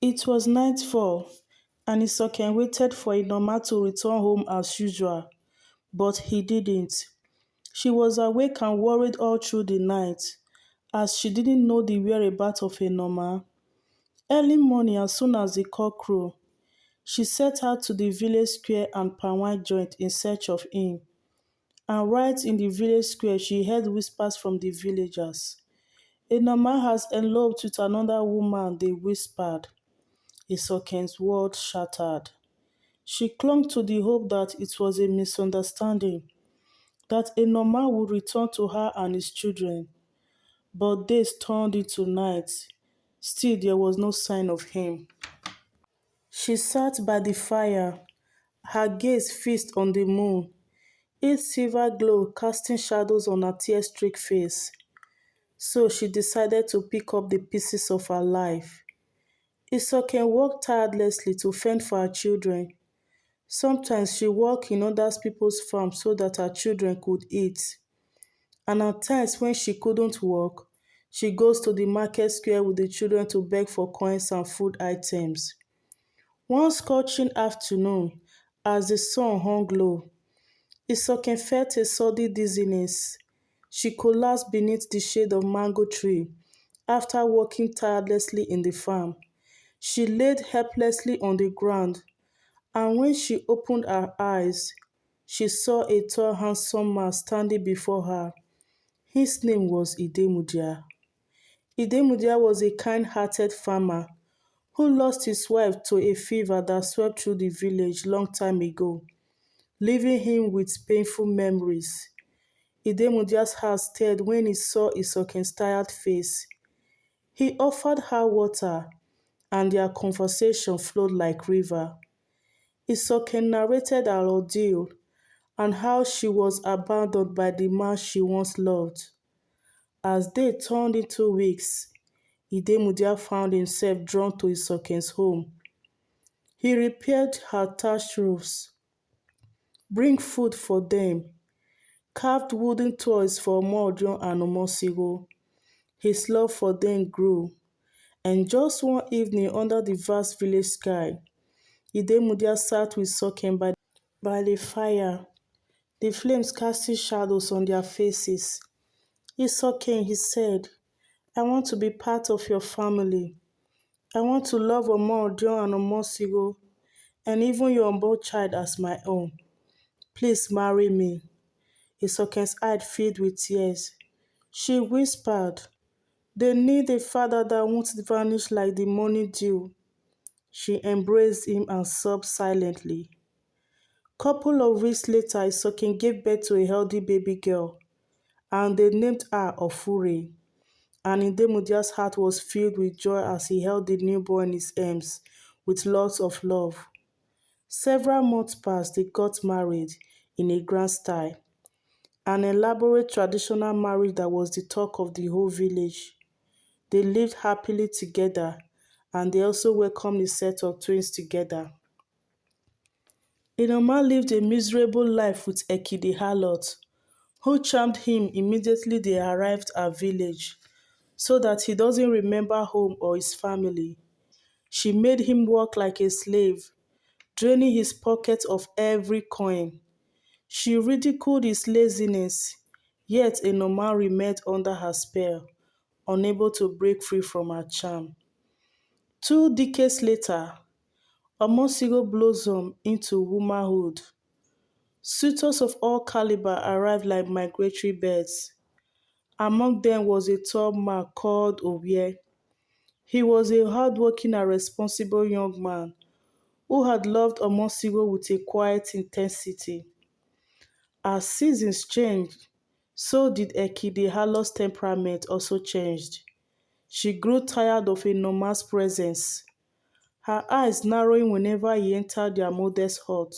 It was nightfall, and Isoken waited for Inoma to return home as usual, but he didn't. She was awake and worried all through the night, as she didn't know the whereabouts of Inoma. Early morning, as soon as the cock crew, she set out to the village square and palm wine joint in search of him. And right in the village square, she heard whispers from the villagers. Inoma has eloped with another woman, they whispered. Isoken's world shattered. She clung to the hope that it was a misunderstanding, that Enoma would return to her and his children. But days turned into nights. Still, there was no sign of him. She sat by the fire, her gaze fixed on the moon, its silver glow casting shadows on her tear-streaked face. So she decided to pick up the pieces of her life. Isoken worked tirelessly to fend for her children. Sometimes she worked in other people's farms so that her children could eat. And at times when she couldn't work, she goes to the market square with the children to beg for coins and food items. One scorching afternoon, as the sun hung low, Isoken felt a sudden dizziness. She collapsed beneath the shade of mango tree after working tirelessly in the farm. She laid helplessly on the ground, and when she opened her eyes, she saw a tall, handsome man standing before her. His name was Idemudia. Idemudia was a kind-hearted farmer who lost his wife to a fever that swept through the village long time ago, leaving him with painful memories. Idemudia's heart stirred when he saw Isoken's tired face. He offered her water, and their conversation flowed like river. Isoken narrated her ordeal and how she was abandoned by the man she once loved. As they turned into weeks, Idemudia found himself drawn to Isoken's home. He repaired her thatched roofs, bring food for them, carved wooden toys for Mordion and Omosigo. His love for them grew, and just one evening under the vast village sky, Idemudia sat with Isoken by the fire, the flames casting shadows on their faces. Isoken, he said, I want to be part of your family. I want to love Omodion and Omosigo, and even your unborn child as my own. Please marry me. Isoken's eyes filled with tears. She whispered, they need a father that won't vanish like the morning dew. She embraced him and sobbed silently. Couple of weeks later, Isoken gave birth to a healthy baby girl, and they named her Ofure. And Indemudia's heart was filled with joy as he held the newborn in his arms with lots of love. Several months passed, they got married in a grand style, an elaborate traditional marriage that was the talk of the whole village. They lived happily together, and they also welcomed a set of twins together. Inoma lived a miserable life with Ekide Harlot, who charmed him immediately they arrived at village, so that he doesn't remember home or his family. She made him work like a slave, draining his pocket of every coin. She ridiculed his laziness, yet Enoma remained under her spell, unable to break free from her charm. 2 decades later, Omosigo blossomed into womanhood. Suitors of all caliber arrived like migratory birds. Among them was a tall man called Owie. He was a hardworking and responsible young man who had loved Omosigo with a quiet intensity. As seasons changed, so did Ekide Harlot's temperament also changed. She grew tired of Enoma's presence, her eyes narrowing whenever he entered their modest hut.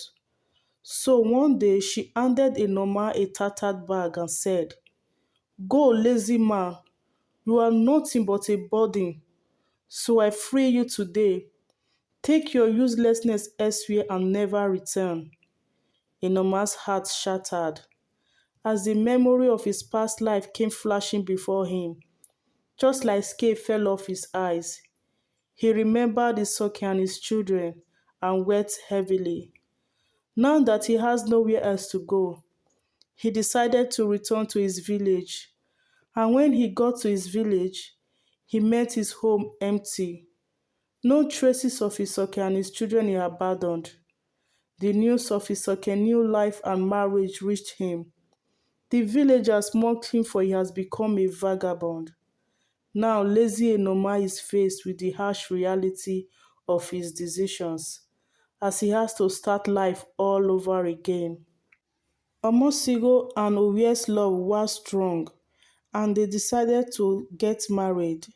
So one day she handed Enoma a tattered bag and said, go, lazy man, you are nothing but a burden, so I free you today. Take your uselessness elsewhere and never return. Enoma's heart shattered as the memory of his past life came flashing before him. Just like scale fell off his eyes. He remembered Isoke and his children and wept heavily. Now that he has nowhere else to go, he decided to return to his village. And when he got to his village, he met his home empty. No traces of Isoke and his children he abandoned. The news of Isoke's new life and marriage reached him. The villagers mocked him for he has become a vagabond. Now lazy Enoma is faced with the harsh reality of his decisions as he has to start life all over again. Omosigo and Owie's love was strong and they decided to get married.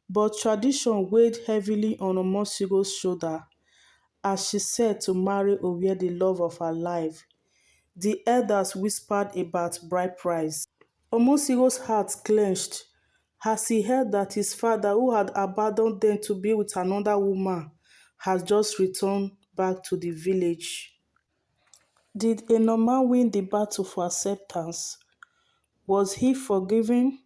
But tradition weighed heavily on Omosigo's shoulder as she said to marry Owie, the love of her life. The elders whispered about bride price. Omosigo's heart clenched as he heard that his father, who had abandoned them to be with another woman, has just returned back to the village. Did Enoma win the battle for acceptance? Was he forgiven?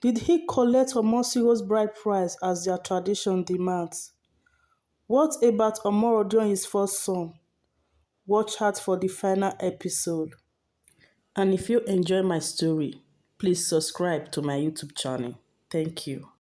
Did he collect Omosigo's bride price as their tradition demands? What about Omorodio and his first son? Watch out for the final episode. And if you enjoy my story, please subscribe to my YouTube channel. Thank you.